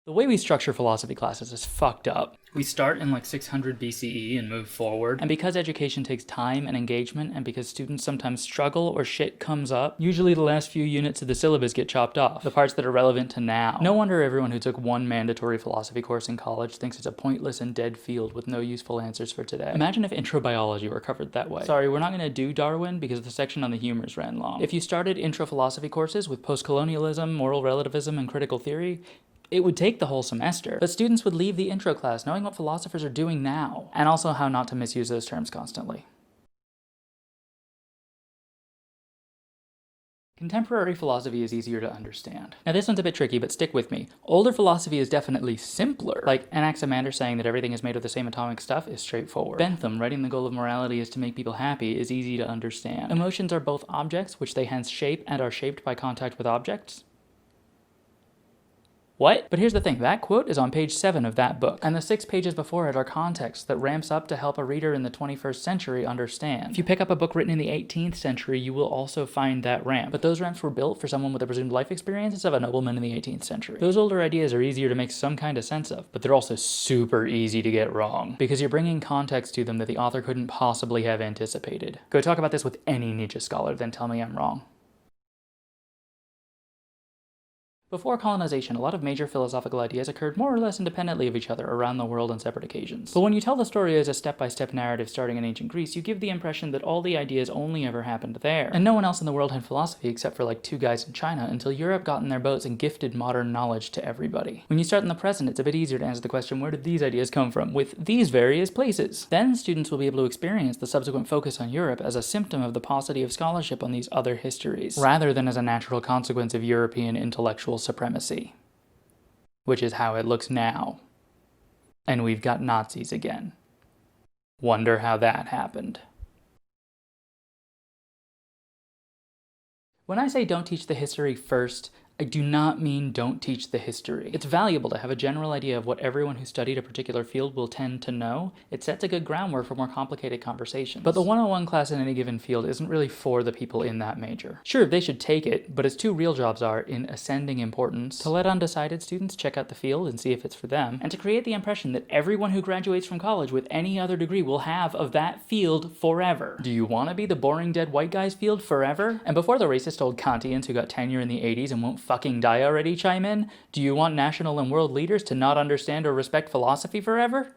The way we structure philosophy classes is fucked up. We start in like 600 BCE and move forward. And because education takes time and engagement, and because students sometimes struggle or shit comes up, usually the last few units of the syllabus get chopped off, the parts that are relevant to now. No wonder everyone who took one mandatory philosophy course in college thinks it's a pointless and dead field with no useful answers for today. Imagine if intro biology were covered that way. Sorry, we're not gonna do Darwin because the section on the humors ran long. If you started intro philosophy courses with post-colonialism, moral relativism, and critical theory, it would take the whole semester, but students would leave the intro class knowing what philosophers are doing now, and also how not to misuse those terms constantly. Contemporary philosophy is easier to understand. Now this one's a bit tricky, but stick with me. Older philosophy is definitely simpler. Like Anaximander saying that everything is made of the same atomic stuff is straightforward. Bentham writing the goal of morality is to make people happy is easy to understand. Emotions are both objects, which they hence shape and are shaped by contact with objects. What? But here's the thing, that quote is on page 7 of that book, and the 6 pages before it are context that ramps up to help a reader in the 21st century understand. If you pick up a book written in the 18th century, you will also find that ramp, but those ramps were built for someone with a presumed life experience of a nobleman in the 18th century. Those older ideas are easier to make some kind of sense of, but they're also super easy to get wrong, because you're bringing context to them that the author couldn't possibly have anticipated. Go talk about this with any Nietzsche scholar, then tell me I'm wrong. Before colonization, a lot of major philosophical ideas occurred more or less independently of each other around the world on separate occasions. But when you tell the story as a step-by-step narrative starting in ancient Greece, you give the impression that all the ideas only ever happened there. And no one else in the world had philosophy except for like 2 guys in China until Europe got in their boats and gifted modern knowledge to everybody. When you start in the present, it's a bit easier to answer the question, where did these ideas come from, with these various places? Then students will be able to experience the subsequent focus on Europe as a symptom of the paucity of scholarship on these other histories, rather than as a natural consequence of European intellectual supremacy. Which is how it looks now. And we've got Nazis again. Wonder how that happened. When I say don't teach the history first, I do not mean don't teach the history. It's valuable to have a general idea of what everyone who studied a particular field will tend to know. It sets a good groundwork for more complicated conversations. But the 101 class in any given field isn't really for the people in that major. Sure, they should take it, but its 2 real jobs are, in ascending importance, to let undecided students check out the field and see if it's for them, and to create the impression that everyone who graduates from college with any other degree will have of that field forever. Do you want to be the boring dead white guy's field forever? And before the racist old Kantians who got tenure in the 80s and won't fucking die already chime in, do you want national and world leaders to not understand or respect philosophy forever?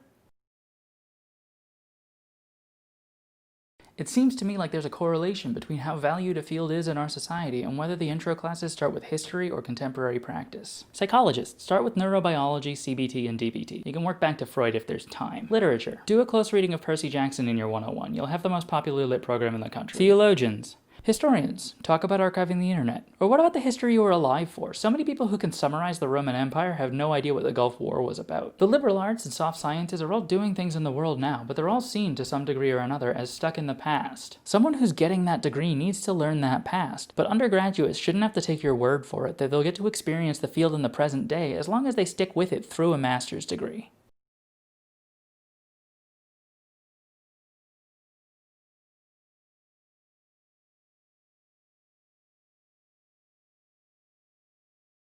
It seems to me like there's a correlation between how valued a field is in our society and whether the intro classes start with history or contemporary practice. Psychologists start with neurobiology, CBT, and DBT. You can work back to Freud if there's time. Literature. Do a close reading of Percy Jackson in your 101. You'll have the most popular lit program in the country. Theologians. Historians, talk about archiving the internet. Or what about the history you were alive for? So many people who can summarize the Roman Empire have no idea what the Gulf War was about. The liberal arts and soft sciences are all doing things in the world now, but they're all seen to some degree or another as stuck in the past. Someone who's getting that degree needs to learn that past, but undergraduates shouldn't have to take your word for it that they'll get to experience the field in the present day as long as they stick with it through a master's degree.